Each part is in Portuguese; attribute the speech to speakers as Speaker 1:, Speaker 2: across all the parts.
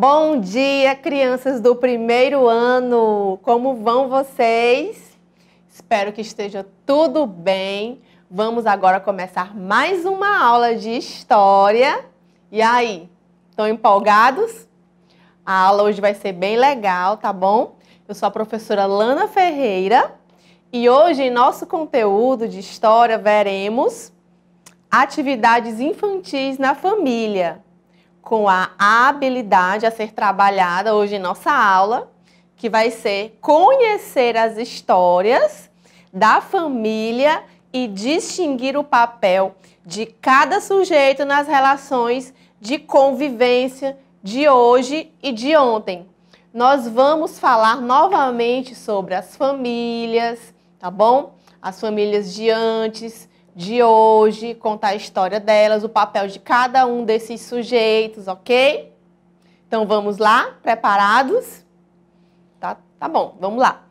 Speaker 1: Bom dia, crianças do primeiro ano! Como vão vocês? Espero que esteja tudo bem. Vamos agora começar mais uma aula de história. E aí, estão empolgados? A aula hoje vai ser bem legal, tá bom? Eu sou a professora Lana Ferreira e hoje em nosso conteúdo de história veremos atividades infantis na família, com a habilidade a ser trabalhada hoje em nossa aula, que vai ser conhecer as histórias da família e distinguir o papel de cada sujeito nas relações de convivência de hoje e de ontem. Nós vamos falar novamente sobre as famílias, tá bom? As famílias de antes, de hoje, contar a história delas, o papel de cada um desses sujeitos, ok? Então vamos lá? Preparados? Tá bom, vamos lá.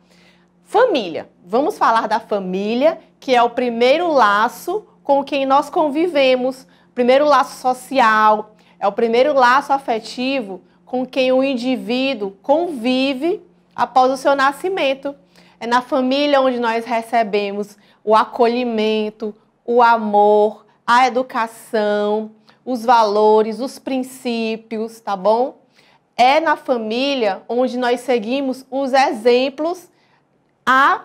Speaker 1: Família. Vamos falar da família, que é o primeiro laço com quem nós convivemos, primeiro laço social, é o primeiro laço afetivo com quem o indivíduo convive após o seu nascimento. É na família onde nós recebemos o acolhimento, o amor, a educação, os valores, os princípios, tá bom? É na família onde nós seguimos os exemplos a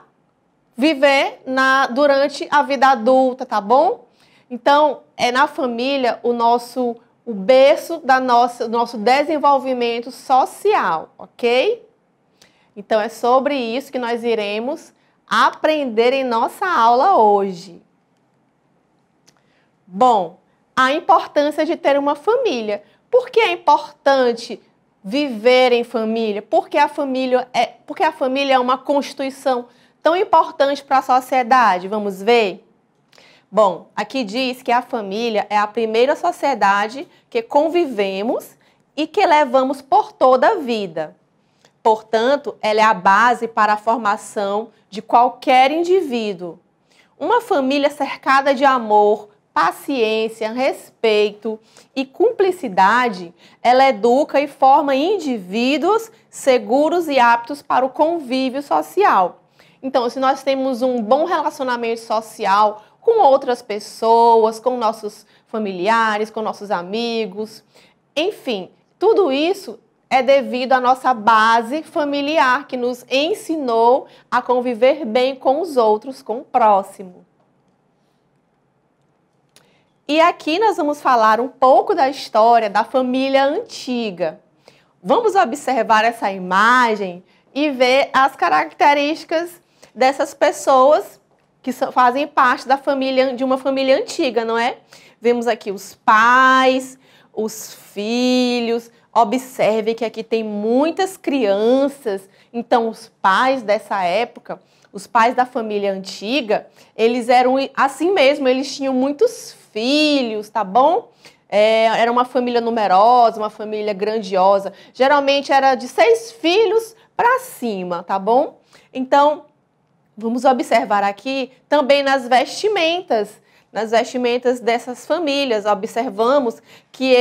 Speaker 1: viver durante a vida adulta, tá bom? Então, é na família o berço do nosso desenvolvimento social, ok? Então, é sobre isso que nós iremos aprender em nossa aula hoje. Bom, a importância de ter uma família. Por que é importante viver em família? Porque a família é uma constituição tão importante para a sociedade. Vamos ver? Bom, aqui diz que a família é a primeira sociedade que convivemos e que levamos por toda a vida. Portanto, ela é a base para a formação de qualquer indivíduo. Uma família cercada de amor, paciência, respeito e cumplicidade, ela educa e forma indivíduos seguros e aptos para o convívio social. Então, se nós temos um bom relacionamento social com outras pessoas, com nossos familiares, com nossos amigos, enfim, tudo isso é devido à nossa base familiar, que nos ensinou a conviver bem com os outros, com o próximo. E aqui nós vamos falar um pouco da história da família antiga. Vamos observar essa imagem e ver as características dessas pessoas que fazem parte de uma família antiga, não é? Vemos aqui os pais, os filhos. Observe que aqui tem muitas crianças. Então, os pais dessa época, os pais da família antiga, eles eram assim mesmo, eles tinham muitos filhos, tá bom? Era uma família numerosa, uma família grandiosa. Geralmente era de 6 filhos para cima, tá bom? Então, vamos observar aqui também nas vestimentas dessas famílias. Observamos que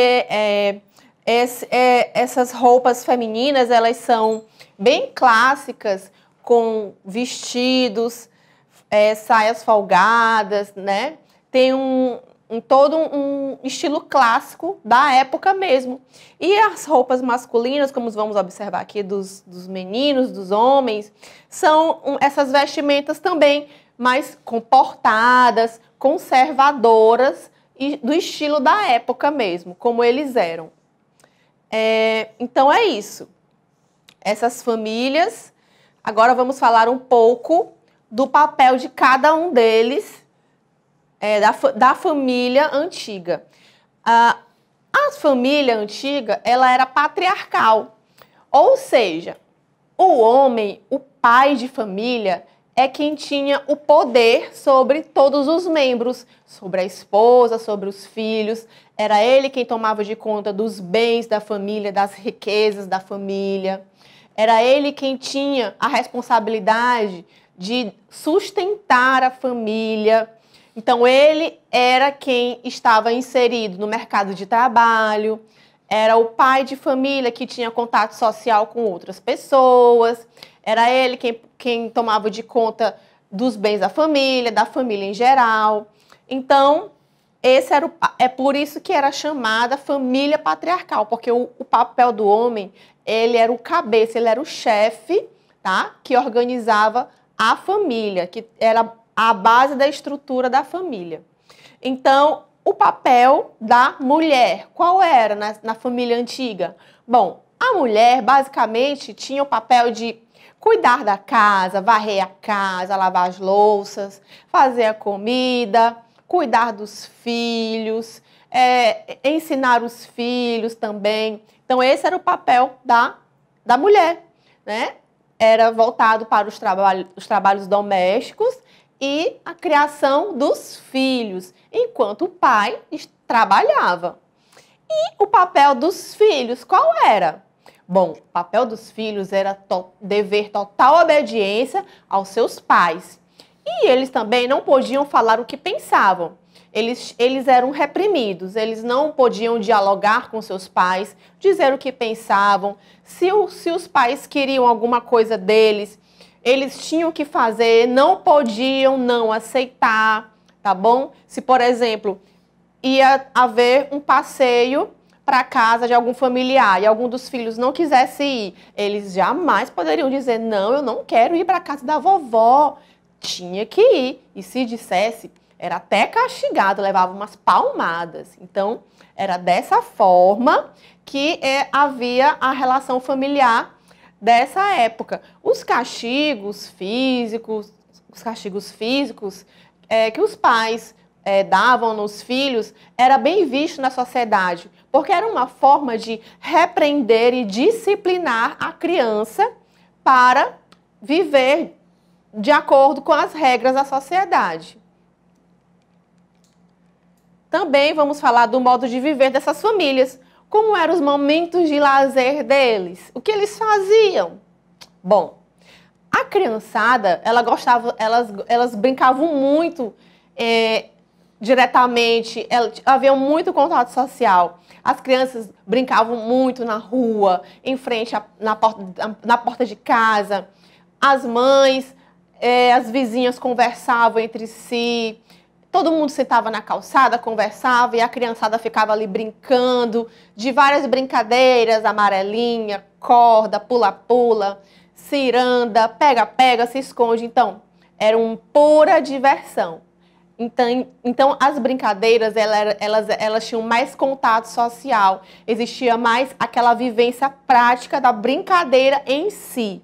Speaker 1: essas roupas femininas, elas são bem clássicas, com vestidos, saias folgadas, né? Tem todo um estilo clássico da época mesmo. E as roupas masculinas, como vamos observar aqui dos meninos, dos homens, são essas vestimentas também mais comportadas, conservadoras e do estilo da época mesmo, como eles eram. Então é isso. Essas famílias. Agora vamos falar um pouco do papel de cada um deles, da família antiga. A família antiga, ela era patriarcal, ou seja, o homem, o pai de família, é quem tinha o poder sobre todos os membros, sobre a esposa, sobre os filhos. Era ele quem tomava de conta dos bens da família, das riquezas da família. Era ele quem tinha a responsabilidade de sustentar a família. Então, ele era quem estava inserido no mercado de trabalho, era o pai de família que tinha contato social com outras pessoas, era ele quem tomava de conta dos bens da família em geral. Então, é por isso que era chamada família patriarcal, porque o papel do homem, ele era o cabeça, ele era o chefe, tá? Que organizava a família, que era a base da estrutura da família. Então, o papel da mulher, qual era na família antiga? Bom, a mulher basicamente tinha o papel de cuidar da casa, varrer a casa, lavar as louças, fazer a comida, cuidar dos filhos, ensinar os filhos também. Então, esse era o papel da mulher, né? Era voltado para os trabalhos domésticos e a criação dos filhos, enquanto o pai trabalhava. E o papel dos filhos, qual era? Bom, o papel dos filhos era dever total obediência aos seus pais. E eles também não podiam falar o que pensavam. Eles eram reprimidos, eles não podiam dialogar com seus pais, dizer o que pensavam. Se os pais queriam alguma coisa deles, eles tinham que fazer, não podiam não aceitar, tá bom? Se, por exemplo, ia haver um passeio para a casa de algum familiar e algum dos filhos não quisesse ir, eles jamais poderiam dizer, não, eu não quero ir para a casa da vovó. Tinha que ir. E se dissesse, era até castigado, levava umas palmadas. Então, era dessa forma que havia a relação familiar dessa época. Os castigos físicos que os pais davam nos filhos, era bem visto na sociedade, porque era uma forma de repreender e disciplinar a criança para viver de acordo com as regras da sociedade. Também vamos falar do modo de viver dessas famílias. Como eram os momentos de lazer deles? O que eles faziam? Bom, a criançada, elas brincavam muito diretamente, havia muito contato social. As crianças brincavam muito na rua, em frente na porta de casa. As mães, as vizinhas conversavam entre si. Todo mundo sentava na calçada, conversava e a criançada ficava ali brincando de várias brincadeiras, amarelinha, corda, pula-pula, ciranda, pega-pega, se esconde. Então, era uma pura diversão. Então as brincadeiras, elas tinham mais contato social, existia mais aquela vivência prática da brincadeira em si,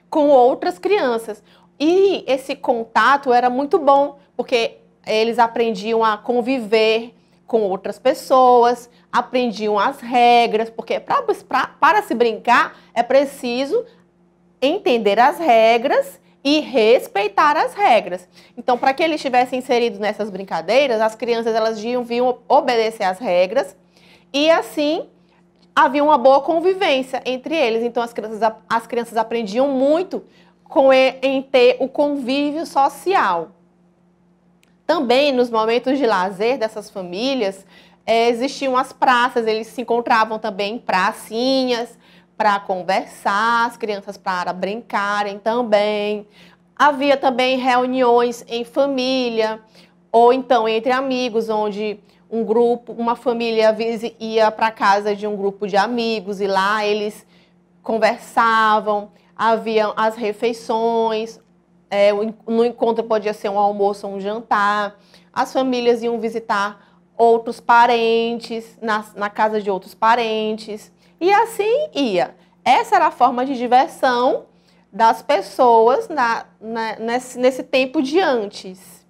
Speaker 1: com outras crianças. E esse contato era muito bom, porque eles aprendiam a conviver com outras pessoas, aprendiam as regras, porque para se brincar é preciso entender as regras e respeitar as regras. Então, para que eles estivessem inseridos nessas brincadeiras, as crianças elas deviam obedecer às regras e assim havia uma boa convivência entre eles. Então, as crianças aprendiam muito em ter o convívio social. Também, nos momentos de lazer dessas famílias, existiam as praças, eles se encontravam também em pracinhas para conversar, as crianças para brincarem também. Havia também reuniões em família, ou então entre amigos, onde uma família ia para a casa de um grupo de amigos e lá eles conversavam, havia as refeições. No encontro podia ser um almoço ou um jantar. As famílias iam visitar outros parentes, na casa de outros parentes. E assim ia. Essa era a forma de diversão das pessoas nesse tempo de antes.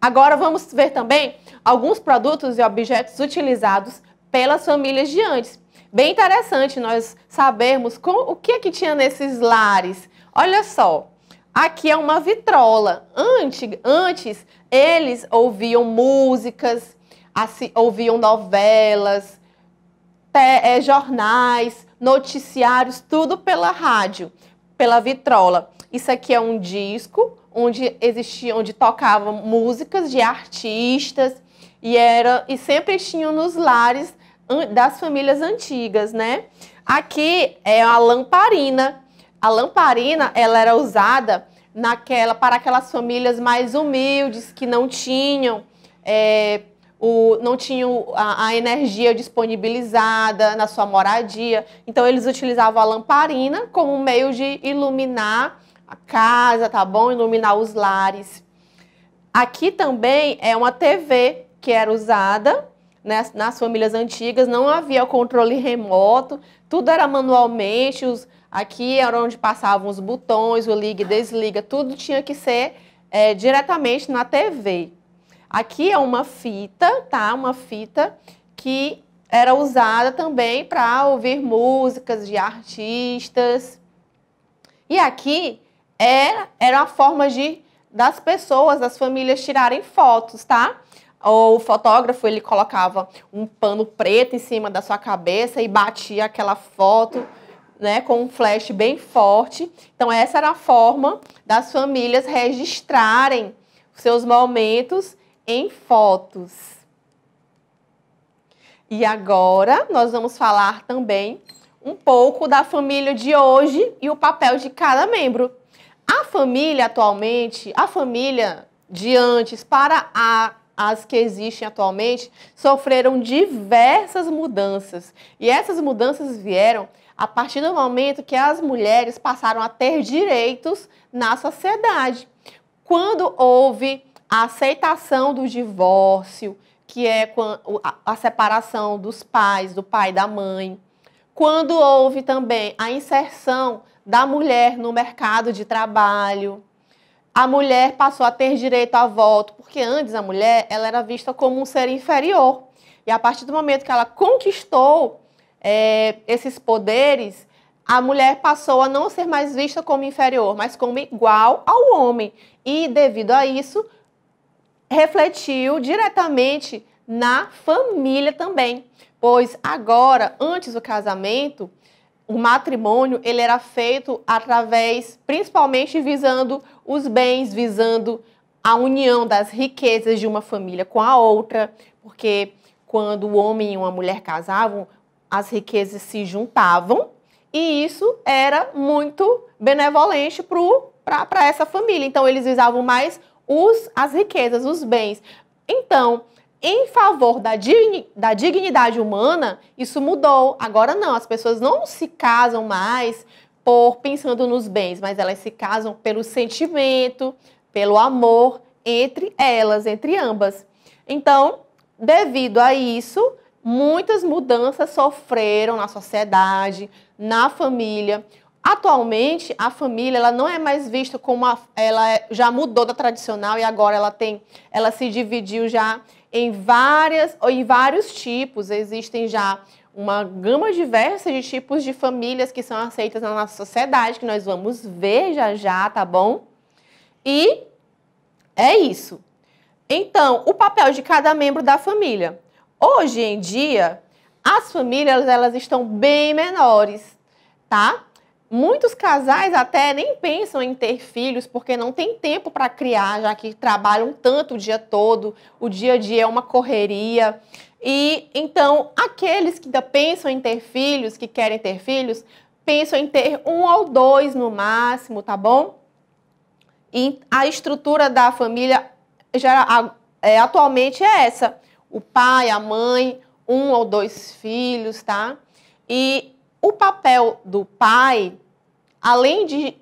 Speaker 1: Agora vamos ver também alguns produtos e objetos utilizados pelas famílias de antes. Bem interessante nós sabermos o que tinha nesses lares. Olha só, aqui é uma vitrola. Antes eles ouviam músicas, ouviam novelas, jornais, noticiários, tudo pela rádio, pela vitrola. Isso aqui é um disco onde tocavam músicas de artistas e sempre tinham nos lares das famílias antigas, né? Aqui é a lamparina. A lamparina, ela era usada para aquelas famílias mais humildes que não tinham a energia disponibilizada na sua moradia. Então, eles utilizavam a lamparina como um meio de iluminar a casa, tá bom? Iluminar os lares. Aqui também é uma TV que era usada, né, nas famílias antigas. Não havia controle remoto, tudo era manualmente. Aqui era onde passavam os botões, o liga e desliga, tudo tinha que ser diretamente na TV. Aqui é uma fita, tá? Uma fita que era usada também para ouvir músicas de artistas. E aqui era a forma das pessoas, das famílias tirarem fotos, tá? O fotógrafo, ele colocava um pano preto em cima da sua cabeça e batia aquela foto, né, com um flash bem forte. Então, essa era a forma das famílias registrarem seus momentos em fotos. E agora, nós vamos falar também um pouco da família de hoje e o papel de cada membro. A família atualmente, a família de antes para as que existem atualmente, sofreram diversas mudanças. E essas mudanças vieram a partir do momento que as mulheres passaram a ter direitos na sociedade. Quando houve a aceitação do divórcio, que é a separação dos pais, do pai e da mãe. Quando houve também a inserção da mulher no mercado de trabalho, a mulher passou a ter direito a voto, porque antes a mulher ela era vista como um ser inferior. E a partir do momento que ela conquistou esses poderes, a mulher passou a não ser mais vista como inferior, mas como igual ao homem. E, devido a isso, refletiu diretamente na família também. Pois agora, antes do casamento, o matrimônio ele era feito principalmente visando os bens, visando a união das riquezas de uma família com a outra, porque quando o homem e uma mulher casavam, as riquezas se juntavam e isso era muito benevolente para essa família. Então, eles visavam mais as riquezas, os bens. Então, em favor da dignidade humana, isso mudou. Agora não, as pessoas não se casam mais pensando nos bens, mas elas se casam pelo sentimento, pelo amor entre elas, entre ambas. Então, devido a isso, muitas mudanças sofreram na sociedade, na família. Atualmente, a família ela não é mais vista como ela já mudou da tradicional e agora ela se dividiu já em vários tipos. Existem já uma gama diversa de tipos de famílias que são aceitas na nossa sociedade, que nós vamos ver já, tá bom? E é isso. Então, o papel de cada membro da família. Hoje em dia, as famílias elas estão bem menores, tá? Muitos casais até nem pensam em ter filhos porque não tem tempo para criar, já que trabalham tanto o dia todo, o dia a dia é uma correria. E então, aqueles que ainda pensam em ter filhos, que querem ter filhos, pensam em ter 1 ou 2 no máximo, tá bom? E a estrutura da família atualmente é essa. O pai, a mãe, 1 ou 2 filhos, tá? E o papel do pai, além de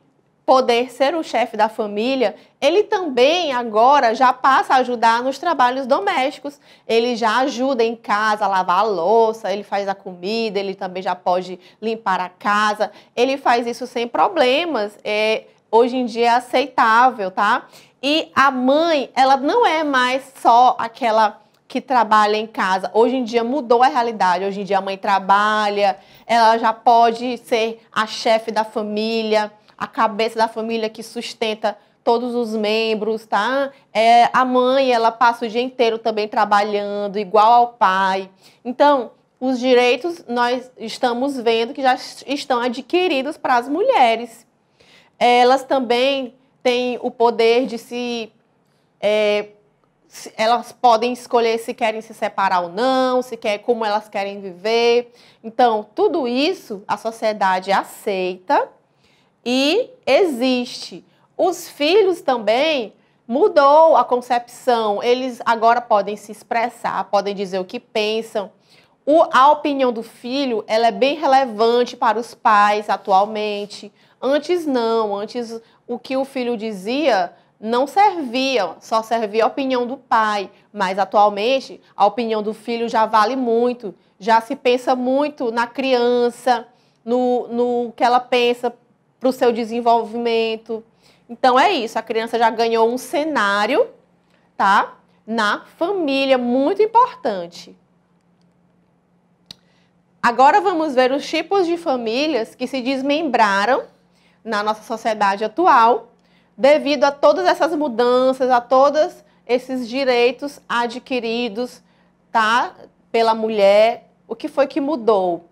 Speaker 1: poder ser o chefe da família, ele também agora já passa a ajudar nos trabalhos domésticos. Ele já ajuda em casa a lavar a louça, ele faz a comida, ele também já pode limpar a casa. Ele faz isso sem problemas. Hoje em dia é aceitável, tá? E a mãe, ela não é mais só aquela que trabalha em casa. Hoje em dia mudou a realidade. Hoje em dia a mãe trabalha, ela já pode ser a chefe da família, a cabeça da família que sustenta todos os membros, tá? A mãe, ela passa o dia inteiro também trabalhando, igual ao pai. Então, os direitos nós estamos vendo que já estão adquiridos para as mulheres. Elas também têm o poder de elas podem escolher se querem se separar ou não, como elas querem viver. Então, tudo isso a sociedade aceita e existe. Os filhos também mudou a concepção. Eles agora podem se expressar, podem dizer o que pensam. A opinião do filho, ela é bem relevante para os pais atualmente. Antes não, antes o que o filho dizia não servia, só servia a opinião do pai. Mas atualmente a opinião do filho já vale muito, já se pensa muito na criança, no que ela pensa para o seu desenvolvimento. Então é isso, a criança já ganhou um cenário, tá? Na família, muito importante. Agora vamos ver os tipos de famílias que se desmembraram na nossa sociedade atual, devido a todas essas mudanças, a todos esses direitos adquiridos, tá? Pela mulher. O que foi que mudou?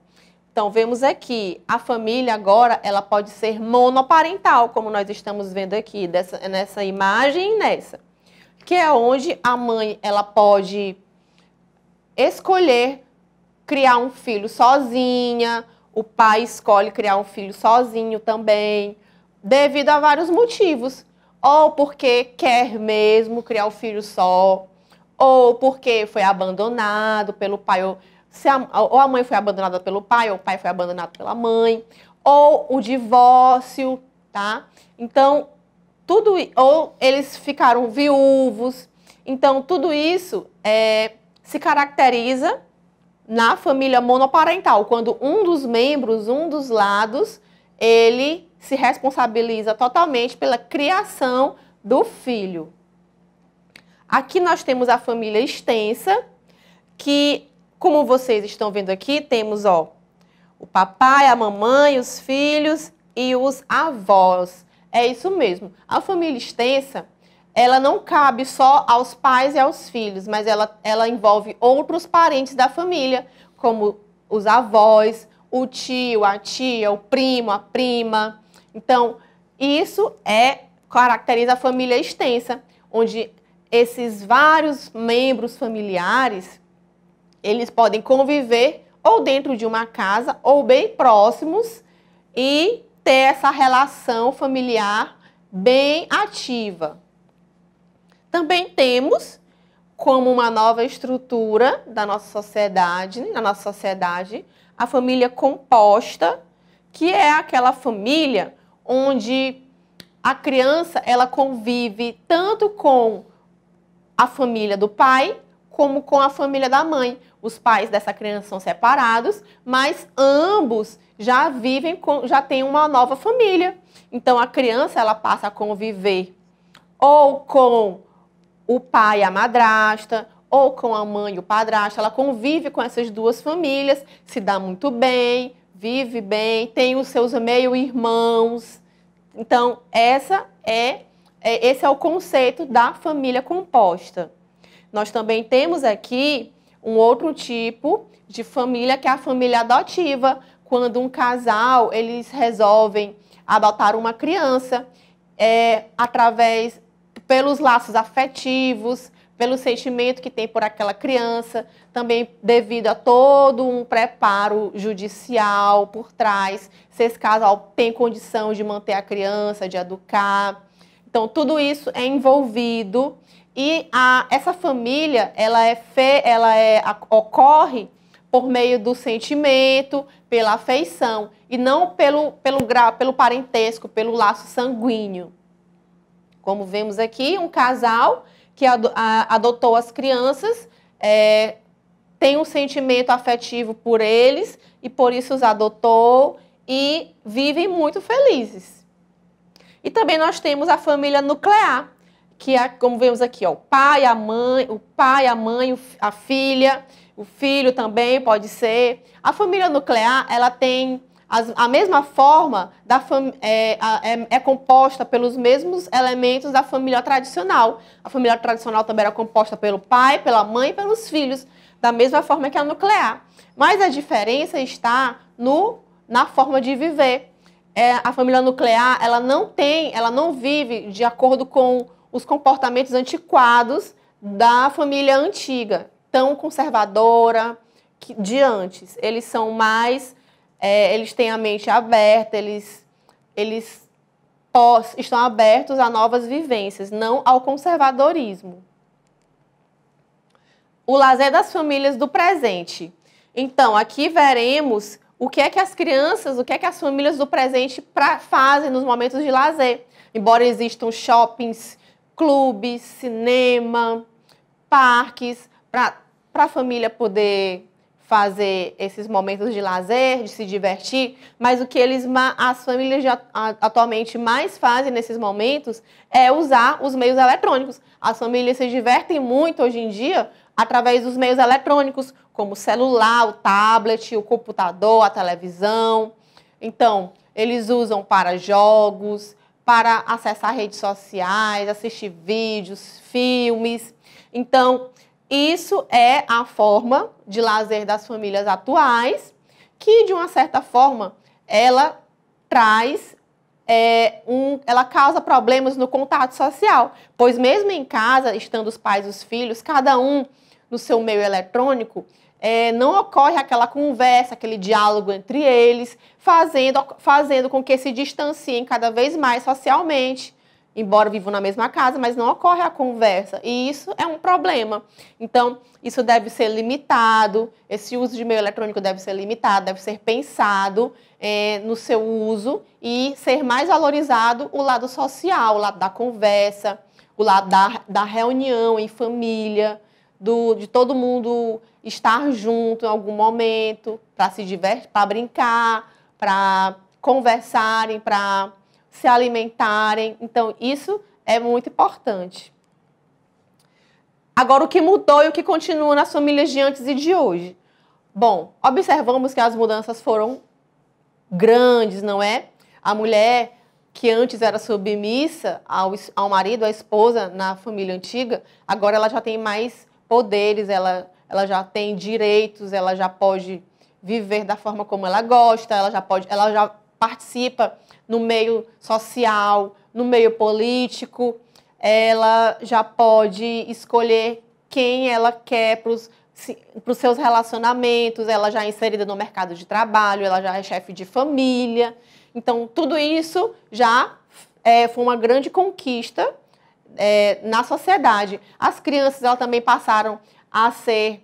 Speaker 1: Então, vemos aqui, a família agora, ela pode ser monoparental, como nós estamos vendo aqui, nessa imagem e nessa. Que é onde a mãe, ela pode escolher criar um filho sozinha, o pai escolhe criar um filho sozinho também, devido a vários motivos. Ou porque quer mesmo criar um filho só, ou porque foi abandonado pelo pai, ou a mãe foi abandonada pelo pai, ou o pai foi abandonado pela mãe, ou o divórcio, tá? Então, ou eles ficaram viúvos. Então, tudo isso se caracteriza na família monoparental, quando um dos membros, um dos lados, ele se responsabiliza totalmente pela criação do filho. Aqui nós temos a família extensa, que, como vocês estão vendo aqui, temos o papai, a mamãe, os filhos e os avós. É isso mesmo. A família extensa, ela não cabe só aos pais e aos filhos, mas ela envolve outros parentes da família, como os avós, o tio, a tia, o primo, a prima. Então, isso caracteriza a família extensa, onde esses vários membros familiares, eles podem conviver ou dentro de uma casa ou bem próximos e ter essa relação familiar bem ativa. Também temos, como uma nova estrutura da nossa sociedade, a família composta, que é aquela família onde a criança ela convive tanto com a família do pai como com a família da mãe. Os pais dessa criança são separados, mas ambos já têm uma nova família. Então a criança ela passa a conviver ou com o pai e a madrasta, ou com a mãe e o padrasto. Ela convive com essas duas famílias, se dá muito bem, vive bem, tem os seus meio-irmãos. Então, esse é o conceito da família composta. Nós também temos aqui um outro tipo de família, que é a família adotiva, quando um casal, eles resolvem adotar uma criança, pelos laços afetivos, pelo sentimento que tem por aquela criança, também devido a todo um preparo judicial por trás, se esse casal tem condição de manter a criança, de educar. Então, tudo isso é envolvido e essa família, ocorre por meio do sentimento, pela afeição e não pelo parentesco, pelo laço sanguíneo. Como vemos aqui, um casal que adotou as crianças, tem um sentimento afetivo por eles e por isso os adotou e vivem muito felizes. E também nós temos a família nuclear, que é, como vemos aqui, o pai, a mãe, a filha, o filho também pode ser. A família nuclear, ela tem a mesma forma, é composta pelos mesmos elementos da família tradicional. A família tradicional também era composta pelo pai, pela mãe e pelos filhos, da mesma forma que a nuclear. Mas a diferença está na forma de viver. A família nuclear, ela não vive de acordo com os comportamentos antiquados da família antiga, tão conservadora de antes. Eles são mais, eles têm a mente aberta, eles estão abertos a novas vivências, não ao conservadorismo. O lazer das famílias do presente. Então, aqui veremos o que é que as crianças, o que é que as famílias do presente fazem nos momentos de lazer. Embora existam shoppings, clubes, cinema, parques, para a família poder fazer esses momentos de lazer, de se divertir, mas o que as famílias atualmente mais fazem nesses momentos é usar os meios eletrônicos. As famílias se divertem muito hoje em dia através dos meios eletrônicos, como o celular, o tablet, o computador, a televisão. Então, eles usam para jogos, para acessar redes sociais, assistir vídeos, filmes. Então, isso é a forma de lazer das famílias atuais, que, de uma certa forma, ela traz, ela causa problemas no contato social. Pois mesmo em casa, estando os pais e os filhos, cada um no seu meio eletrônico, não ocorre aquela conversa, aquele diálogo entre eles, fazendo com que se distanciem cada vez mais socialmente. Embora vivam na mesma casa, mas não ocorre a conversa. E isso é um problema. Então, isso deve ser limitado, esse uso de meio eletrônico deve ser limitado, deve ser pensado no seu uso e ser mais valorizado o lado social, o lado da conversa, o lado da reunião em família, de todo mundo estar junto em algum momento, para se divertir, para brincar, para conversarem, para se alimentarem. Então, isso é muito importante. Agora, o que mudou e o que continua nas famílias de antes e de hoje? Bom, observamos que as mudanças foram grandes, não é? A mulher que antes era submissa ao marido, à esposa, na família antiga, agora ela já tem mais poderes, ela já tem direitos, ela já pode viver da forma como ela gosta, ela já participa no meio social, no meio político, ela já pode escolher quem ela quer para os seus relacionamentos, ela já é inserida no mercado de trabalho, ela já é chefe de família. Então, tudo isso já foi uma grande conquista na sociedade. As crianças, elas também passaram a ser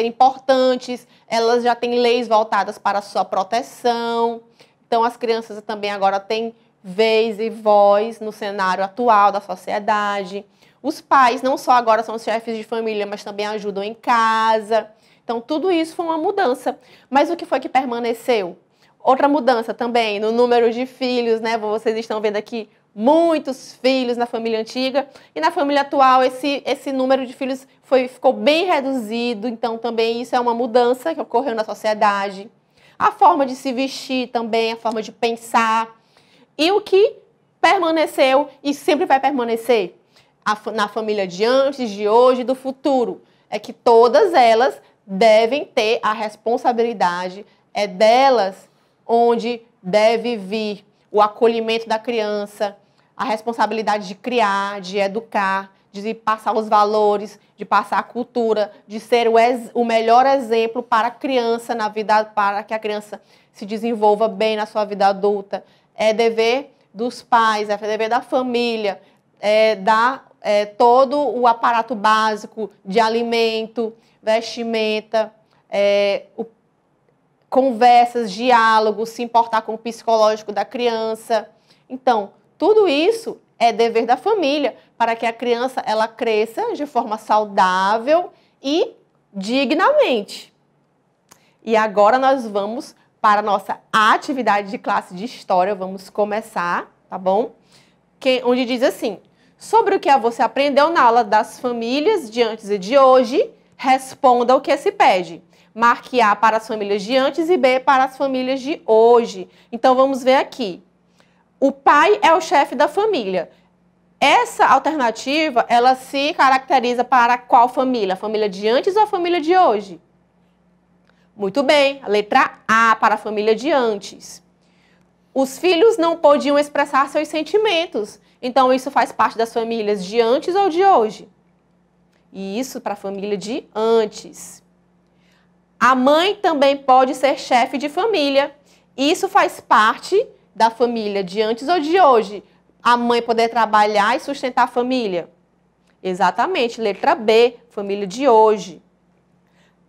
Speaker 1: importantes, elas já têm leis voltadas para a sua proteção. Então, as crianças também agora têm vez e voz no cenário atual da sociedade. Os pais não só agora são chefes de família, mas também ajudam em casa. Então, tudo isso foi uma mudança. Mas o que foi que permaneceu? Outra mudança também no número de filhos, né? Vocês estão vendo aqui muitos filhos na família antiga. E na família atual, esse número de filhos ficou bem reduzido. Então, também isso é uma mudança que ocorreu na sociedade. A forma de se vestir também, a forma de pensar. E o que permaneceu e sempre vai permanecer na família de antes, de hoje e do futuro é que todas elas devem ter a responsabilidade, é delas onde deve vir o acolhimento da criança, a responsabilidade de criar, de educar, de passar os valores, de passar a cultura, de ser o melhor exemplo para a criança na vida, para que a criança se desenvolva bem na sua vida adulta. É dever dos pais, é dever da família, dar todo o aparato básico de alimento, vestimenta, conversas, diálogos, se importar com o psicológico da criança. Então, tudo isso é dever da família para que a criança ela cresça de forma saudável e dignamente. E agora nós vamos para a nossa atividade de classe de história. Vamos começar, tá bom? Onde diz assim: sobre o que você aprendeu na aula das famílias de antes e de hoje, responda o que se pede. Marque A para as famílias de antes e B para as famílias de hoje. Então, vamos ver aqui. O pai é o chefe da família. Essa alternativa, ela se caracteriza para qual família? A família de antes ou a família de hoje? Muito bem, a letra A para a família de antes. Os filhos não podiam expressar seus sentimentos. Então, isso faz parte das famílias de antes ou de hoje? E isso para a família de antes. A mãe também pode ser chefe de família. Isso faz parte da família de antes ou de hoje? A mãe poder trabalhar e sustentar a família? Exatamente, letra B, família de hoje.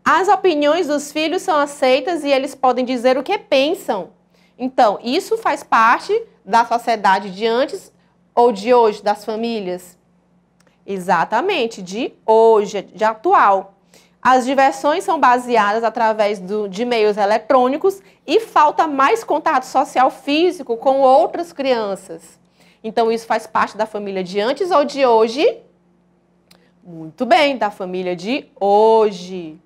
Speaker 1: As opiniões dos filhos são aceitas e eles podem dizer o que pensam. Então, isso faz parte da sociedade de antes ou de hoje, das famílias? Exatamente, de hoje, de atual. As diversões são baseadas através de meios eletrônicos e falta mais contato social físico com outras crianças. Então, isso faz parte da família de antes ou de hoje? Muito bem, da família de hoje.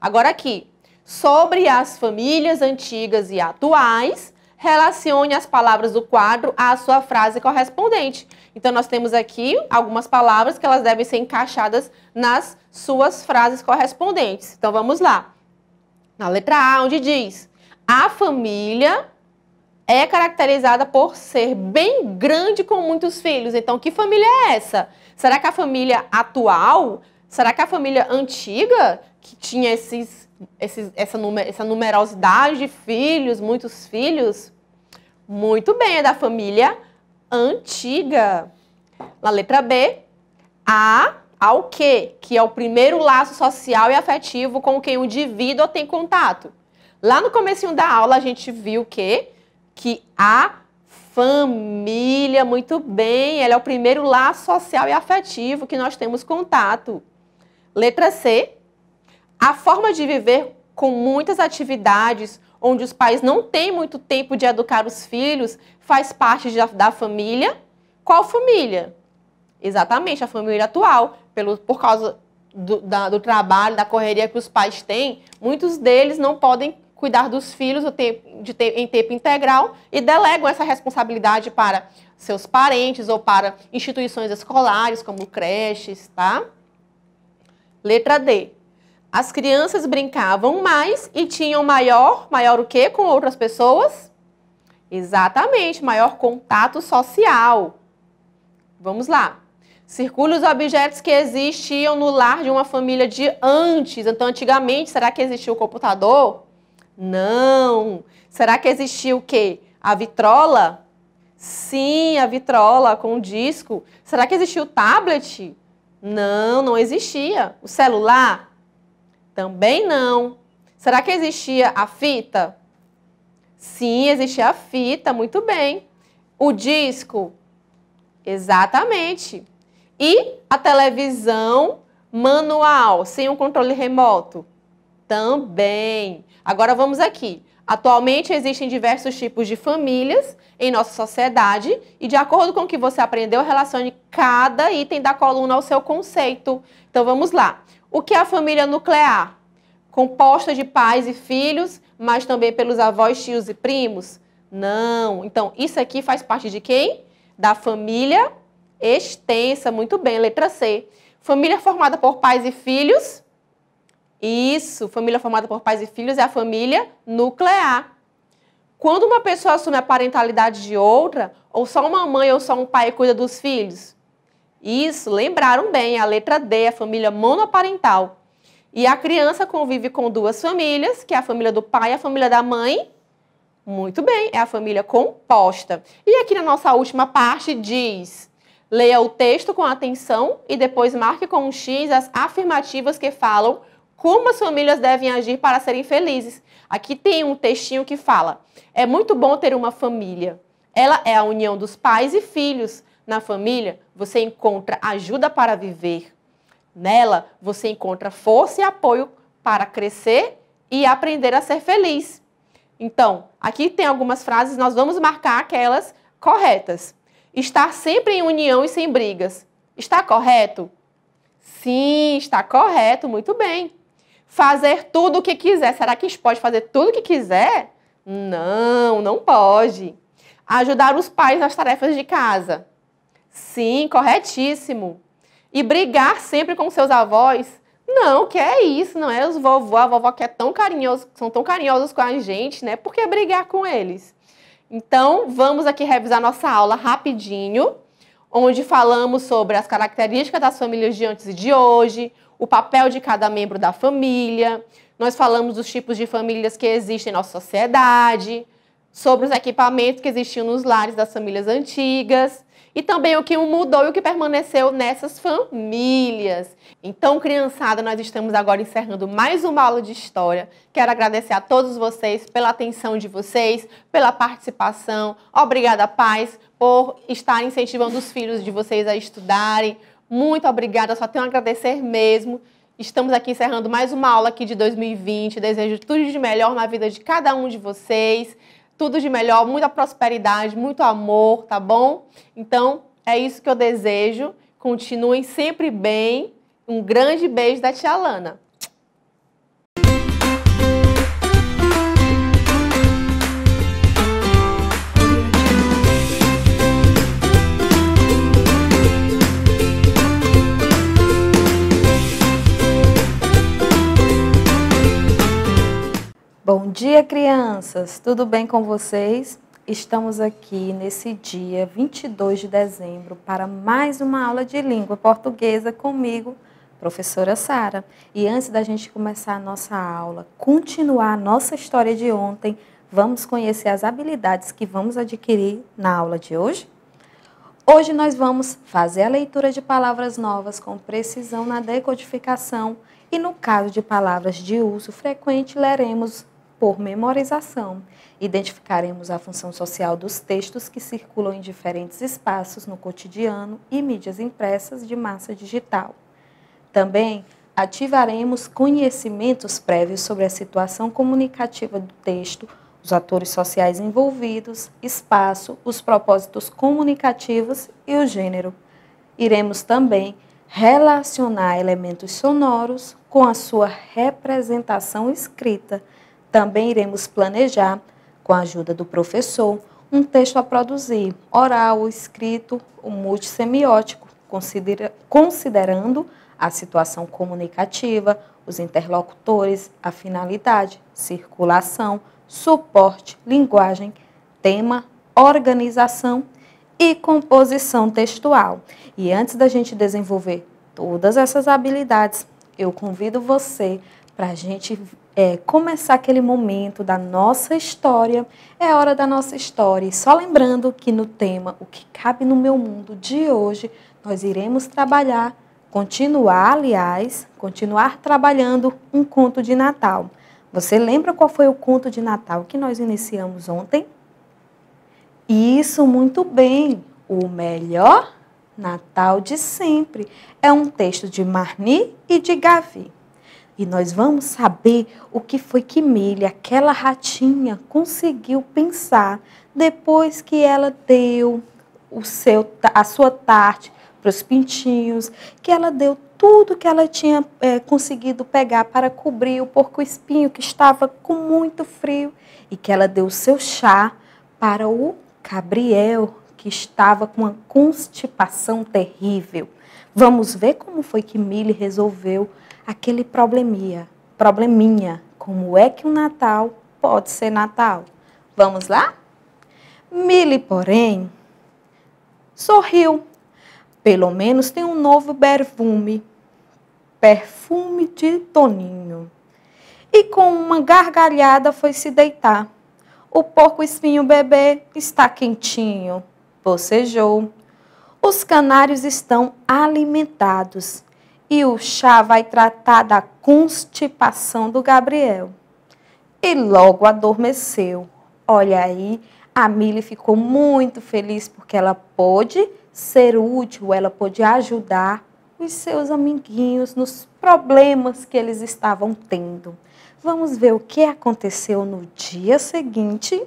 Speaker 1: Agora aqui, sobre as famílias antigas e atuais, relacione as palavras do quadro à sua frase correspondente. Então, nós temos aqui algumas palavras que elas devem ser encaixadas nas suas frases correspondentes. Então, vamos lá. Na letra A, onde diz: a família é caracterizada por ser bem grande com muitos filhos. Então, que família é essa? Será que a família atual? Será que a família antiga, que tinha essa numerosidade de filhos, muitos filhos? Muito bem, é da família antiga. Na letra B, ao quê? Que é o primeiro laço social e afetivo com quem o indivíduo tem contato. Lá no comecinho da aula, a gente viu que a família, muito bem, ela é o primeiro laço social e afetivo que nós temos contato. Letra C, a forma de viver com muitas atividades, onde os pais não têm muito tempo de educar os filhos, faz parte da família. Qual família? Exatamente, a família atual. Por causa do trabalho, da correria que os pais têm, muitos deles não podem cuidar dos filhos em tempo integral e delegam essa responsabilidade para seus parentes ou para instituições escolares, como creches, tá? Letra D. As crianças brincavam mais e tinham maior o quê? Com outras pessoas? Exatamente, maior contato social. Vamos lá. Circule os objetos que existiam no lar de uma família de antes. Então, antigamente, será que existia o computador? Não. Será que existia o quê? A vitrola? Sim, a vitrola com o disco. Será que existia o tablet? Não, não existia. O celular? Também não. Será que existia a fita? Sim, existia a fita, muito bem. O disco? Exatamente. E a televisão manual, sem um controle remoto? Também. Agora vamos aqui. Atualmente existem diversos tipos de famílias em nossa sociedade e de acordo com o que você aprendeu, relacione cada item da coluna ao seu conceito. Então vamos lá. O que é a família nuclear? Composta de pais e filhos, mas também pelos avós, tios e primos? Não. Então isso aqui faz parte de quem? Da família extensa. Muito bem, letra C. Família formada por pais e filhos? Isso, família formada por pais e filhos é a família nuclear. Quando uma pessoa assume a parentalidade de outra, ou só uma mãe ou só um pai cuida dos filhos? Isso, lembraram bem, a letra D, a família monoparental. E a criança convive com duas famílias, que é a família do pai e a família da mãe? Muito bem, é a família composta. E aqui na nossa última parte diz: leia o texto com atenção e depois marque com um X as afirmativas que falam como as famílias devem agir para serem felizes. Aqui tem um textinho que fala: é muito bom ter uma família. Ela é a união dos pais e filhos. Na família, você encontra ajuda para viver. Nela, você encontra força e apoio para crescer e aprender a ser feliz. Então, aqui tem algumas frases, nós vamos marcar aquelas corretas. Estar sempre em união e sem brigas. Está correto? Sim, está correto, muito bem. Fazer tudo o que quiser. Será que a gente pode fazer tudo o que quiser? Não, não pode. Ajudar os pais nas tarefas de casa. Sim, corretíssimo. E brigar sempre com seus avós? Não, que é isso, não é os vovô, a vovó que é tão carinhoso, são tão carinhosos com a gente, né? Por que brigar com eles? Então, vamos aqui revisar nossa aula rapidinho. onde falamos sobre as características das famílias de antes e de hoje, o papel de cada membro da família. Nós falamos dos tipos de famílias que existem na nossa sociedade, sobre os equipamentos que existiam nos lares das famílias antigas e também o que mudou e o que permaneceu nessas famílias. Então, criançada, nós estamos agora encerrando mais uma aula de história. Quero agradecer a todos vocês pela atenção de vocês, pela participação. Obrigada, pais, por estar incentivando os filhos de vocês a estudarem. Muito obrigada, só tenho a agradecer mesmo. Estamos aqui encerrando mais uma aula aqui de 2020. Desejo tudo de melhor na vida de cada um de vocês. Tudo de melhor, muita prosperidade, muito amor, tá bom? Então, é isso que eu desejo. Continuem sempre bem. Um grande beijo da tia Lana.
Speaker 2: Bom dia, crianças! Tudo bem com vocês? Estamos aqui nesse dia 22 de dezembro para mais uma aula de língua portuguesa comigo, professora Sara. E antes da gente começar a nossa aula, continuar a nossa história de ontem, vamos conhecer as habilidades que vamos adquirir na aula de hoje? Hoje nós vamos fazer a leitura de palavras novas com precisão na decodificação e no caso de palavras de uso frequente, leremos por memorização. Identificaremos a função social dos textos que circulam em diferentes espaços no cotidiano e mídias impressas de massa digital. Também ativaremos conhecimentos prévios sobre a situação comunicativa do texto, os atores sociais envolvidos, espaço, os propósitos comunicativos e o gênero. Iremos também relacionar elementos sonoros com a sua representação escrita. Também iremos planejar, com a ajuda do professor, um texto a produzir, oral ou escrito, o multissemiótico, considerando a situação comunicativa, os interlocutores, a finalidade, circulação, suporte, linguagem, tema, organização e composição textual. E antes da gente desenvolver todas essas habilidades, eu convido você para a gente começar aquele momento da nossa história. É a hora da nossa história. E só lembrando que no tema O que cabe no meu mundo de hoje, nós iremos continuar trabalhando um conto de Natal. Você lembra qual foi o conto de Natal que nós iniciamos ontem? Isso, muito bem. O melhor Natal de sempre. É um texto de Marni e de Gavi. E nós vamos saber o que foi que Milly, aquela ratinha, conseguiu pensar depois que ela deu a sua tarte para os pintinhos, que ela deu tudo que ela tinha conseguido pegar para cobrir o porco-espinho que estava com muito frio e que ela deu o seu chá para o Gabriel, que estava com uma constipação terrível. Vamos ver como foi que Milly resolveu aquele probleminha. Como é que o Natal pode ser Natal? Vamos lá? Milly, porém, sorriu. Pelo menos tem um novo perfume de Toninho. E com uma gargalhada foi se deitar. O porco-espinho bebê está quentinho, bocejou. Os canários estão alimentados e o chá vai tratar da constipação do Gabriel. E logo adormeceu. Olha aí, a Milly ficou muito feliz porque ela pôde ser útil, ela pôde ajudar os seus amiguinhos nos problemas que eles estavam tendo. Vamos ver o que aconteceu no dia seguinte.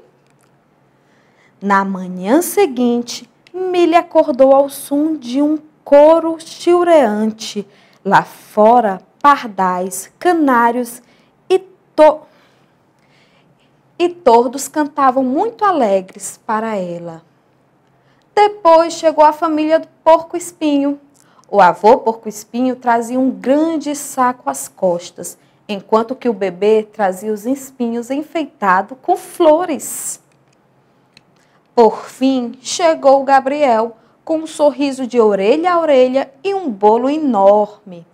Speaker 2: Na manhã seguinte, Milly acordou ao som de um coro chilreante. Lá fora, pardais, canários e tordos cantavam muito alegres para ela. Depois chegou a família do porco-espinho. O avô porco-espinho trazia um grande saco às costas, enquanto que o bebê trazia os espinhos enfeitados com flores. Por fim, chegou o Gabriel, com um sorriso de orelha a orelha e um bolo enorme.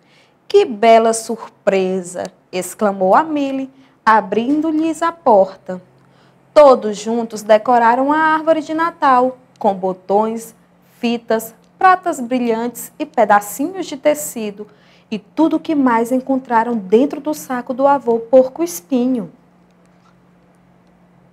Speaker 2: Que bela surpresa! Exclamou a Milly, abrindo-lhes a porta. Todos juntos decoraram a árvore de Natal, com botões, fitas, pratas brilhantes e pedacinhos de tecido, e tudo o que mais encontraram dentro do saco do avô Porco-Espinho.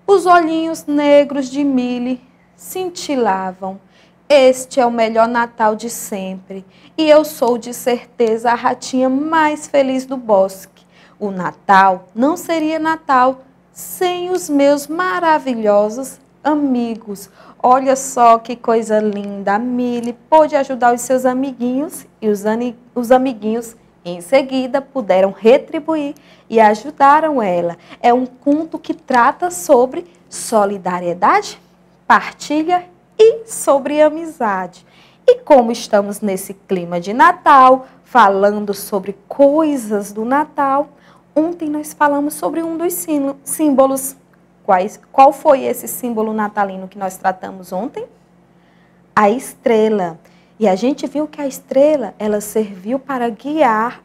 Speaker 2: Os olhinhos negros de Milly cintilavam. Este é o melhor Natal de sempre, e eu sou de certeza a ratinha mais feliz do bosque. O Natal não seria Natal sem os meus maravilhosos amigos. Olha só que coisa linda, a Milly pôde ajudar os seus amiguinhos e os amiguinhos em seguida puderam retribuir e ajudaram ela. É um conto que trata sobre solidariedade, partilha e sobre amizade. E como estamos nesse clima de Natal, falando sobre coisas do Natal, ontem nós falamos sobre um dos símbolos. Qual foi esse símbolo natalino que nós tratamos ontem? A estrela. E a gente viu que a estrela, ela serviu para guiar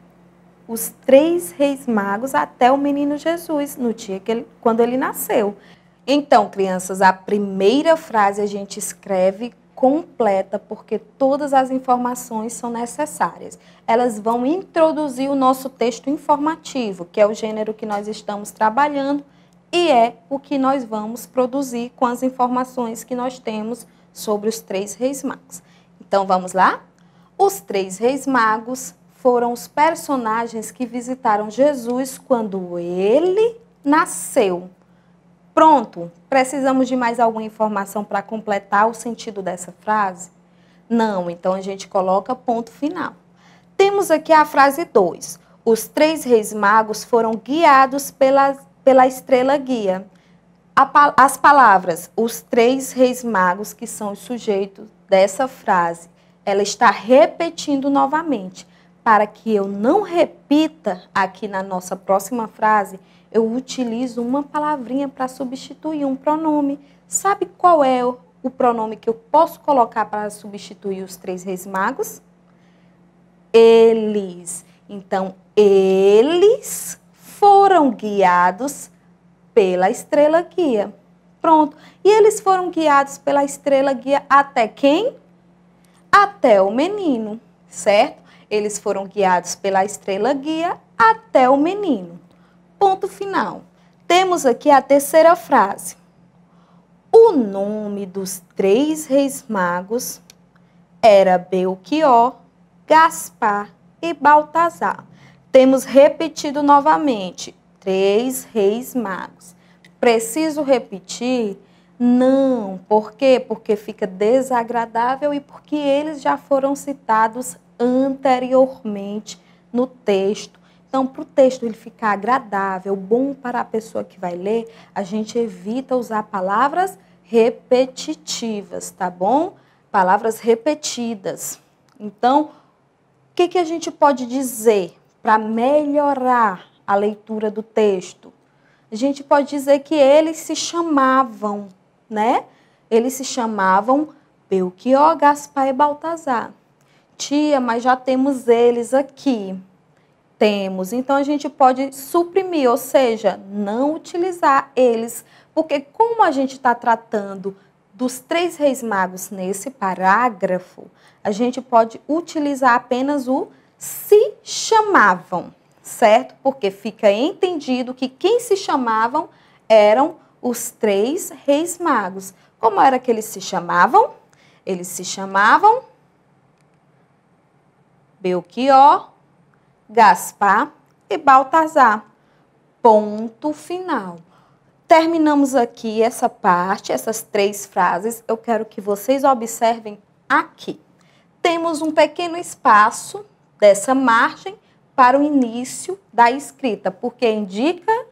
Speaker 2: os 3 reis magos até o menino Jesus, no dia quando ele nasceu. Então, crianças, a primeira frase a gente escreve completa, porque todas as informações são necessárias. Elas vão introduzir o nosso texto informativo, que é o gênero que nós estamos trabalhando, e é o que nós vamos produzir com as informações que nós temos sobre os 3 reis magos. Então, vamos lá? Os 3 reis magos foram os personagens que visitaram Jesus quando ele nasceu. Pronto, precisamos de mais alguma informação para completar o sentido dessa frase? Não, então a gente coloca ponto final. Temos aqui a frase 2. Os 3 reis magos foram guiados pela estrela guia. As palavras, os 3 reis magos, que são os sujeitos dessa frase, ela está repetindo novamente. Para que eu não repita aqui na nossa próxima frase, eu utilizo uma palavrinha para substituir um pronome. Sabe qual é o pronome que eu posso colocar para substituir os 3 reis magos? Eles. Então, eles foram guiados pela estrela guia. Pronto. E eles foram guiados pela estrela guia até quem? Até o menino, certo? Eles foram guiados pela estrela guia até o menino. Ponto final. Temos aqui a terceira frase. O nome dos 3 reis magos era Belchior, Gaspar e Baltazar. Temos repetido novamente, 3 reis magos. Preciso repetir? Não. Por quê? Porque fica desagradável e porque eles já foram citados anteriormente no texto. Então, para o texto ele ficar agradável, bom para a pessoa que vai ler, a gente evita usar palavras repetitivas, tá bom? Palavras repetidas. Então, o que a gente pode dizer para melhorar a leitura do texto? A gente pode dizer que eles se chamavam, né? Eles se chamavam Belchior, Gaspar e Baltazar. Tia, mas já temos eles aqui. Temos, então a gente pode suprimir, ou seja, não utilizar eles, porque como a gente está tratando dos 3 reis magos nesse parágrafo, a gente pode utilizar apenas o se chamavam, certo? Porque fica entendido que quem se chamavam eram os 3 reis magos. Como era que eles se chamavam? Eles se chamavam Belchior, Gaspar e Baltazar. Ponto final. Terminamos aqui essa parte, essas 3 frases. Eu quero que vocês observem aqui. Temos um pequeno espaço dessa margem para o início da escrita, porque indica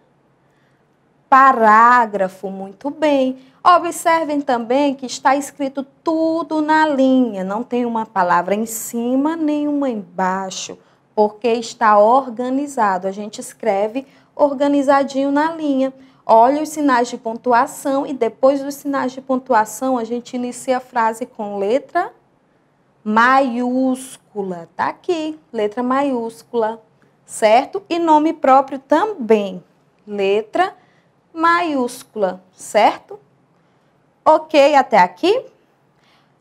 Speaker 2: parágrafo. Muito bem. Observem também que está escrito tudo na linha. Não tem uma palavra em cima, nenhuma embaixo, porque está organizado. A gente escreve organizadinho na linha. Olha os sinais de pontuação e depois dos sinais de pontuação a gente inicia a frase com letra maiúscula. Tá aqui, letra maiúscula, certo? E nome próprio também, letra maiúscula, certo? Ok, até aqui?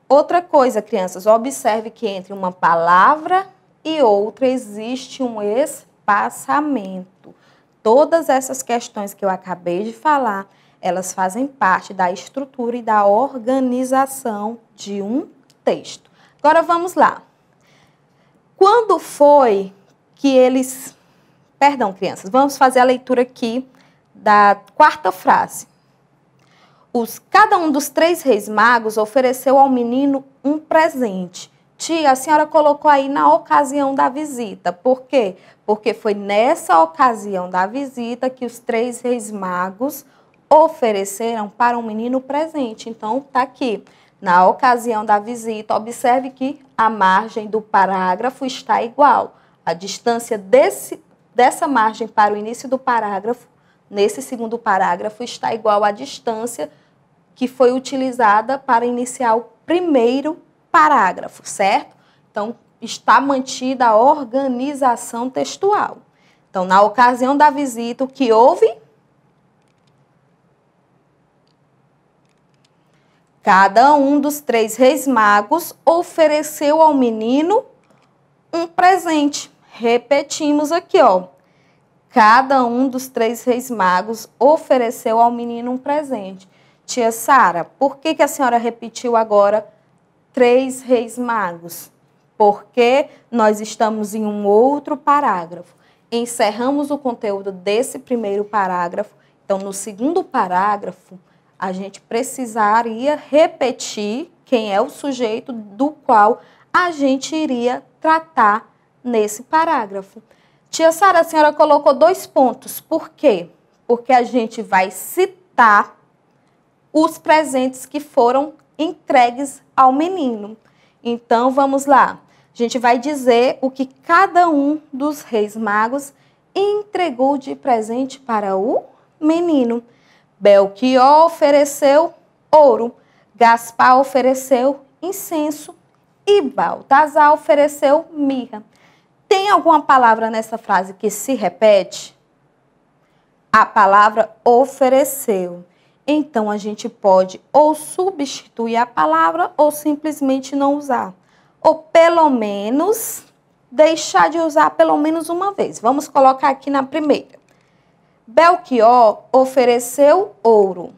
Speaker 2: Outra coisa, crianças, observe que entre uma palavra e outra existe um espaçamento. Todas essas questões que eu acabei de falar, elas fazem parte da estrutura e da organização de um texto. Agora vamos lá. Quando foi que eles... Perdão, crianças, vamos fazer a leitura aqui da quarta frase. Cada um dos 3 reis magos ofereceu ao menino um presente. Tia, a senhora colocou aí na ocasião da visita. Por quê? Porque foi nessa ocasião da visita que os 3 reis magos ofereceram para o menino presente. Então, tá aqui. Na ocasião da visita, observe que a margem do parágrafo está igual. A distância dessa margem para o início do parágrafo, nesse segundo parágrafo, está igual à distância que foi utilizada para iniciar o primeiro parágrafo, certo? Então, está mantida a organização textual. Então, na ocasião da visita, o que houve? Cada um dos 3 reis magos ofereceu ao menino um presente. Repetimos aqui, ó. Cada um dos 3 reis magos ofereceu ao menino um presente. Tia Sara, por que a senhora repetiu agora 3 reis magos? Porque nós estamos em um outro parágrafo. Encerramos o conteúdo desse primeiro parágrafo. Então, no segundo parágrafo, a gente precisaria repetir quem é o sujeito do qual a gente iria tratar nesse parágrafo. Tia Sara, a senhora colocou 2 pontos. Por quê? Porque a gente vai citar os presentes que foram entregues ao menino. Então, vamos lá. A gente vai dizer o que cada um dos reis magos entregou de presente para o menino. Belchior ofereceu ouro, Gaspar ofereceu incenso e Baltazar ofereceu mirra. Tem alguma palavra nessa frase que se repete? A palavra ofereceu. Então, a gente pode ou substituir a palavra ou simplesmente não usar. Ou, pelo menos, deixar de usar pelo menos uma vez. Vamos colocar aqui na primeira. Belchior ofereceu ouro.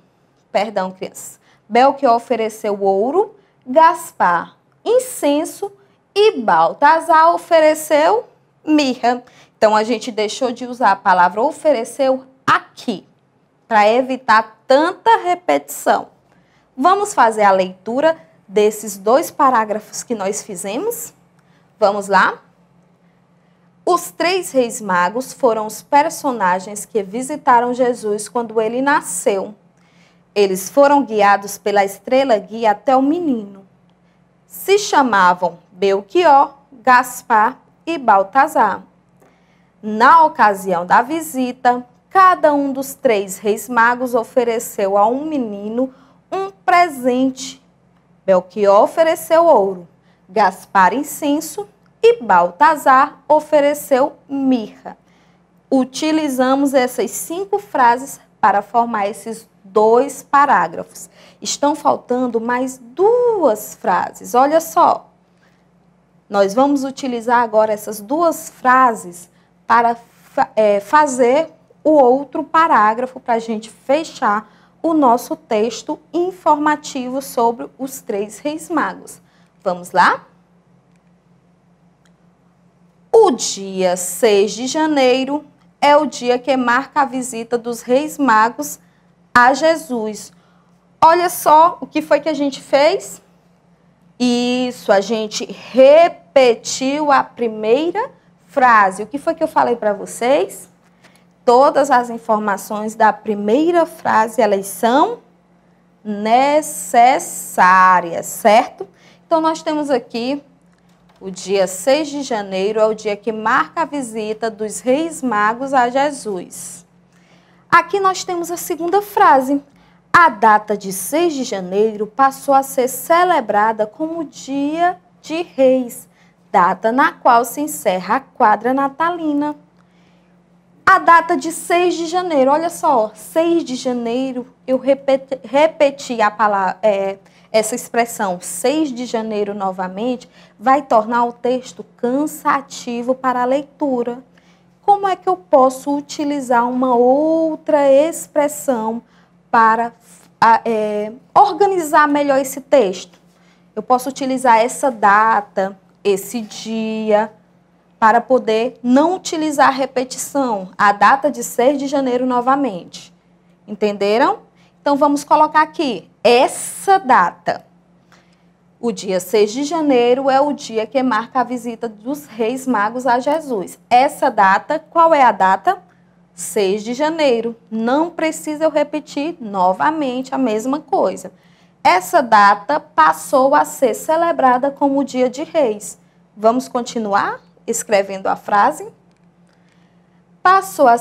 Speaker 2: Perdão, crianças. Belchior ofereceu ouro, Gaspar, incenso e Baltazar ofereceu mirra. Então, a gente deixou de usar a palavra ofereceu aqui, para evitar tanta repetição. Vamos fazer a leitura desses 2 parágrafos que nós fizemos? Vamos lá? Os 3 reis magos foram os personagens que visitaram Jesus quando ele nasceu. Eles foram guiados pela estrela guia até o menino. Se chamavam Belchior, Gaspar e Baltazar. Na ocasião da visita, cada um dos 3 reis magos ofereceu a um menino um presente. Belchior ofereceu ouro, Gaspar incenso e Baltazar ofereceu mirra. Utilizamos essas 5 frases para formar esses 2 parágrafos. Estão faltando mais 2 frases. Olha só, nós vamos utilizar agora essas 2 frases para fazer o outro parágrafo para a gente fechar o nosso texto informativo sobre os 3 reis magos. Vamos lá? O dia 6 de janeiro é o dia que marca a visita dos reis magos a Jesus. Olha só o que foi que a gente fez. Isso, a gente repetiu a primeira frase. O que foi que eu falei para vocês? Todas as informações da primeira frase, elas são necessárias, certo? Então, nós temos aqui o dia 6 de janeiro, é o dia que marca a visita dos reis magos a Jesus. Aqui nós temos a segunda frase. A data de 6 de janeiro passou a ser celebrada como o Dia de Reis, data na qual se encerra a quadra natalina. A data de 6 de janeiro, olha só, 6 de janeiro, eu repeti a palavra, essa expressão, 6 de janeiro novamente, vai tornar o texto cansativo para a leitura. Como é que eu posso utilizar uma outra expressão para organizar melhor esse texto? Eu posso utilizar essa data, esse dia, para poder não utilizar a repetição, a data de 6 de janeiro novamente. Entenderam? Então, vamos colocar aqui essa data. O dia 6 de janeiro é o dia que marca a visita dos Reis Magos a Jesus. Essa data, qual é a data? 6 de janeiro. Não precisa eu repetir novamente a mesma coisa. Essa data passou a ser celebrada como o Dia de Reis. Vamos continuar escrevendo a frase? Passou a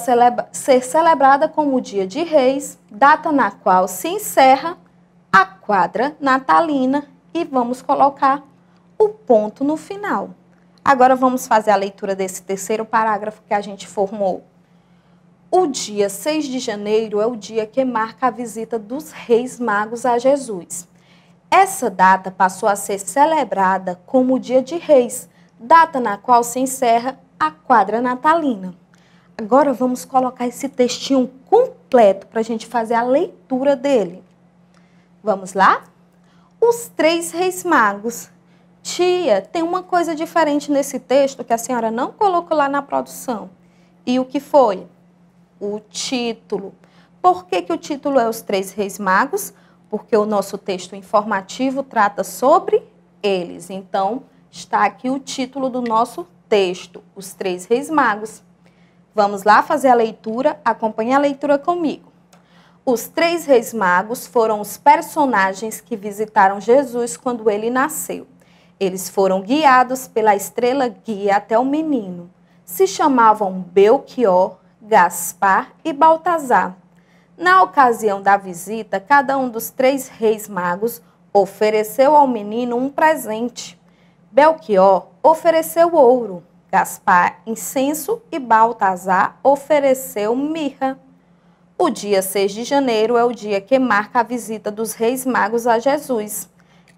Speaker 2: ser celebrada como o Dia de Reis, data na qual se encerra a quadra natalina. E vamos colocar o ponto no final. Agora vamos fazer a leitura desse terceiro parágrafo que a gente formou. O dia 6 de janeiro é o dia que marca a visita dos Reis Magos a Jesus. Essa data passou a ser celebrada como o Dia de Reis, data na qual se encerra a quadra natalina. Agora vamos colocar esse textinho completo para a gente fazer a leitura dele. Vamos lá? Os 3 Reis Magos. Tia, tem uma coisa diferente nesse texto que a senhora não colocou lá na produção. E o que foi? O título. Por que o título é Os 3 Reis Magos? Porque o nosso texto informativo trata sobre eles. Então, está aqui o título do nosso texto, Os 3 Reis Magos. Vamos lá fazer a leitura, acompanhe a leitura comigo. Os 3 Reis Magos foram os personagens que visitaram Jesus quando ele nasceu. Eles foram guiados pela estrela guia até o menino. Se chamavam Belchior, Gaspar e Baltazar. Na ocasião da visita, cada um dos 3 Reis Magos ofereceu ao menino um presente. Belchior ofereceu ouro, Gaspar incenso e Baltazar ofereceu mirra. O dia 6 de janeiro é o dia que marca a visita dos Reis Magos a Jesus.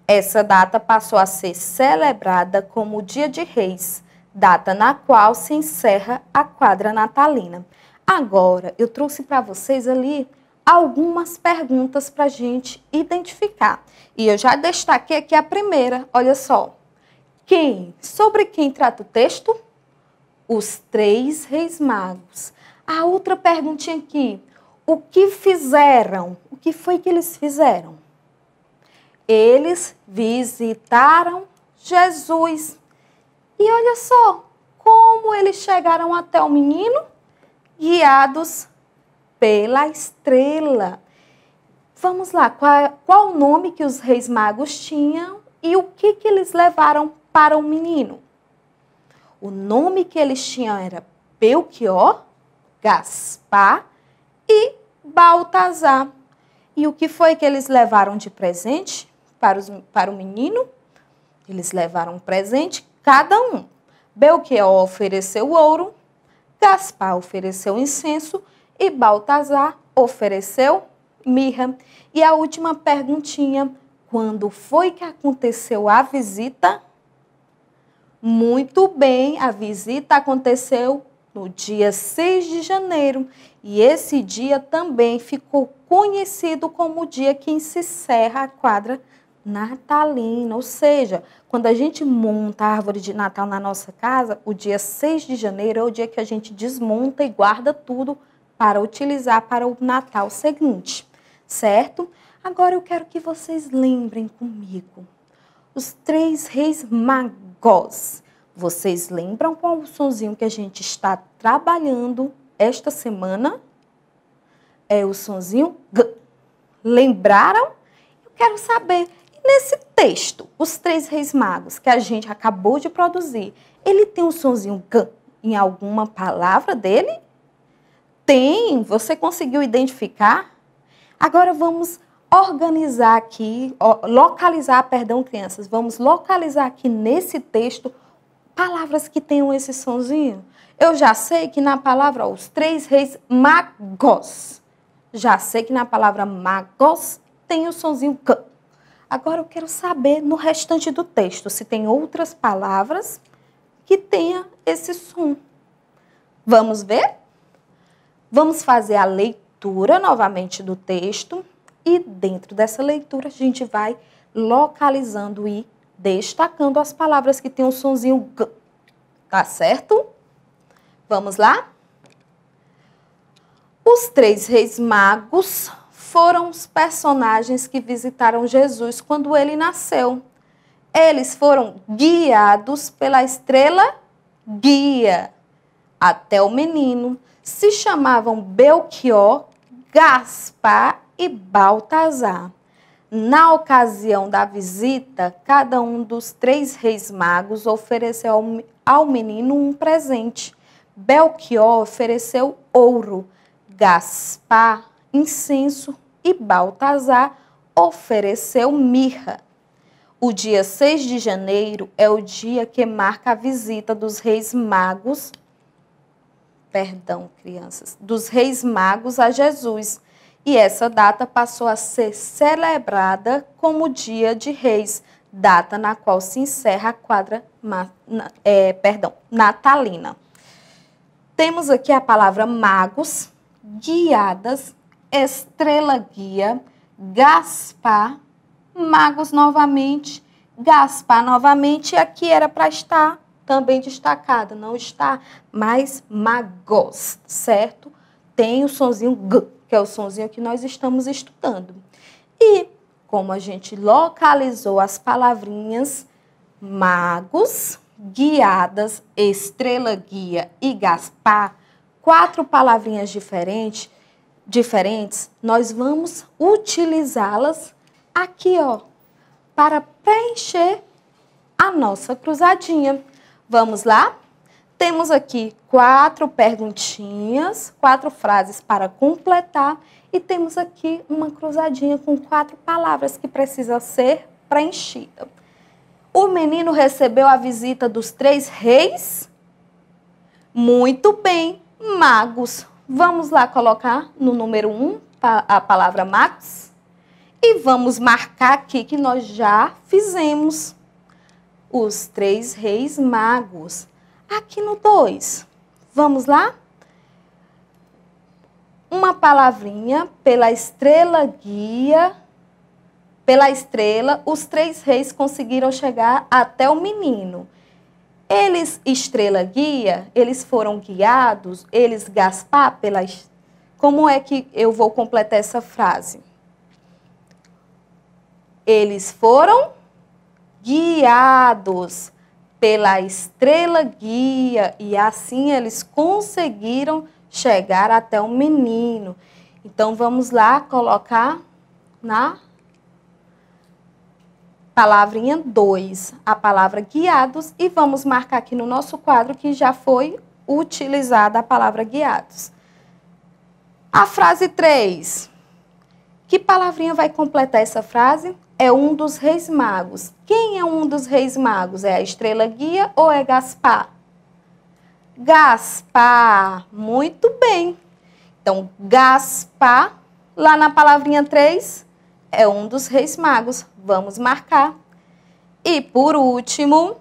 Speaker 2: Essa data passou a ser celebrada como o Dia de Reis, data na qual se encerra a quadra natalina. Agora, eu trouxe para vocês ali algumas perguntas para a gente identificar. E eu já destaquei aqui a primeira, olha só. Sobre quem trata o texto? Os 3 Reis Magos. A outra perguntinha aqui. O que fizeram? O que foi que eles fizeram? Eles visitaram Jesus. E olha só, como eles chegaram até o menino? Guiados pela estrela. Vamos lá, qual o nome que os Reis Magos tinham e o que eles levaram para o menino? O nome que eles tinham era Belchior, Gaspar e Baltazar. E o que foi que eles levaram de presente para o menino? Eles levaram um presente, cada um. Belchior ofereceu ouro, Gaspar ofereceu incenso e Baltazar ofereceu mirra. E a última perguntinha, quando foi que aconteceu a visita? Muito bem, a visita aconteceu no dia 6 de janeiro. E esse dia também ficou conhecido como o dia que se encerra a quadra natalina. Ou seja, quando a gente monta a árvore de Natal na nossa casa, o dia 6 de janeiro é o dia que a gente desmonta e guarda tudo para utilizar para o Natal seguinte, certo? Agora eu quero que vocês lembrem comigo. Os 3 Reis Magos. Vocês lembram qual o sonzinho que a gente está trabalhando esta semana? É o sonzinho G. Lembraram? Eu quero saber, nesse texto, os 3 Reis Magos que a gente acabou de produzir, ele tem um sonzinho G em alguma palavra dele? Tem? Você conseguiu identificar? Agora vamos organizar aqui, localizar, perdão, crianças, vamos localizar aqui nesse texto palavras que tenham esse sonzinho. Eu já sei que na palavra os 3 reis magos, já sei que na palavra magos tem o sonzinho K. Agora eu quero saber no restante do texto se tem outras palavras que tenha esse som. Vamos ver? Vamos fazer a leitura novamente do texto e dentro dessa leitura a gente vai localizando e destacando as palavras que tem o sonzinho G. Tá certo? Vamos lá? Os 3 reis magos foram os personagens que visitaram Jesus quando ele nasceu. Eles foram guiados pela estrela guia até o menino. Se chamavam Belchior, Gaspar e Baltazar. Na ocasião da visita, cada um dos 3 reis magos ofereceu ao menino um presente. Belchior ofereceu ouro, Gaspar, incenso e Baltazar ofereceu mirra. O dia 6 de janeiro é o dia que marca a visita dos reis magos, dos reis magos a Jesus. E essa data passou a ser celebrada como Dia de Reis, data na qual se encerra a quadra natalina. Temos aqui a palavra magos, guiadas, estrela guia, Gaspar, magos novamente, Gaspar novamente, e aqui era para estar também destacada, não está mais magos, certo? Tem o sonzinho G, que é o sonzinho que nós estamos estudando. E como a gente localizou as palavrinhas magos, guiadas, estrela guia e Gaspar, 4 palavrinhas diferentes, nós vamos utilizá-las aqui, ó, para preencher a nossa cruzadinha. Vamos lá? Temos aqui 4 perguntinhas, 4 frases para completar e temos aqui uma cruzadinha com 4 palavras que precisa ser preenchida. O menino recebeu a visita dos 3 reis? Muito bem, magos. Vamos lá colocar no número 1 a palavra magos e vamos marcar aqui que nós já fizemos os 3 reis magos. Aqui no 2, vamos lá? Uma palavrinha pela estrela guia. Pela estrela, os 3 reis conseguiram chegar até o menino. Eles, estrela guia, eles foram guiados, eles, Gaspar, pela... Como é que eu vou completar essa frase? Eles foram guiados pela estrela guia e assim eles conseguiram chegar até o menino. Então, vamos lá colocar na palavrinha 2, a palavra guiados, e vamos marcar aqui no nosso quadro que já foi utilizada a palavra guiados. A frase 3, que palavrinha vai completar essa frase? É um dos reis magos. Quem é um dos reis magos? É a estrela guia ou é Gaspar? Gaspar, muito bem. Então, Gaspar, lá na palavrinha 3, é um dos reis magos. Vamos marcar. E, por último,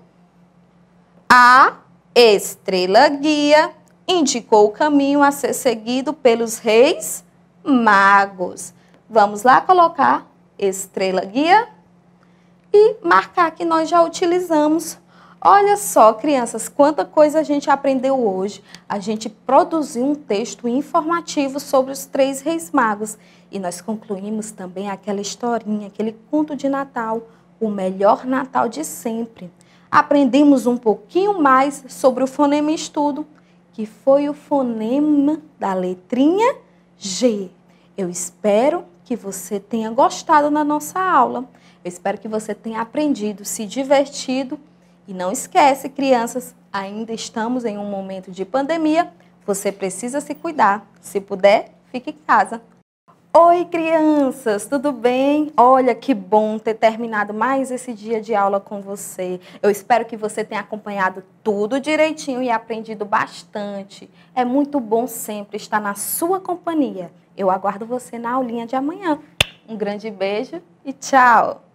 Speaker 2: a estrela guia indicou o caminho a ser seguido pelos reis magos. Vamos lá colocar estrela guia e marcar que nós já utilizamos. Olha só, crianças, quanta coisa a gente aprendeu hoje. A gente produziu um texto informativo sobre os 3 reis magos. E nós concluímos também aquela historinha, aquele conto de Natal, o melhor Natal de sempre. Aprendemos um pouquinho mais sobre o fonema estudo, que foi o fonema da letrinha G. Eu espero que você tenha gostado da nossa aula. Eu espero que você tenha aprendido, se divertido. E não esquece, crianças, ainda estamos em um momento de pandemia. Você precisa se cuidar. Se puder, fique em casa. Oi, crianças, tudo bem? Olha, que bom ter terminado mais esse dia de aula com você. Eu espero que você tenha acompanhado tudo direitinho e aprendido bastante. É muito bom sempre estar na sua companhia. Eu aguardo você na aulinha de amanhã. Um grande beijo e tchau!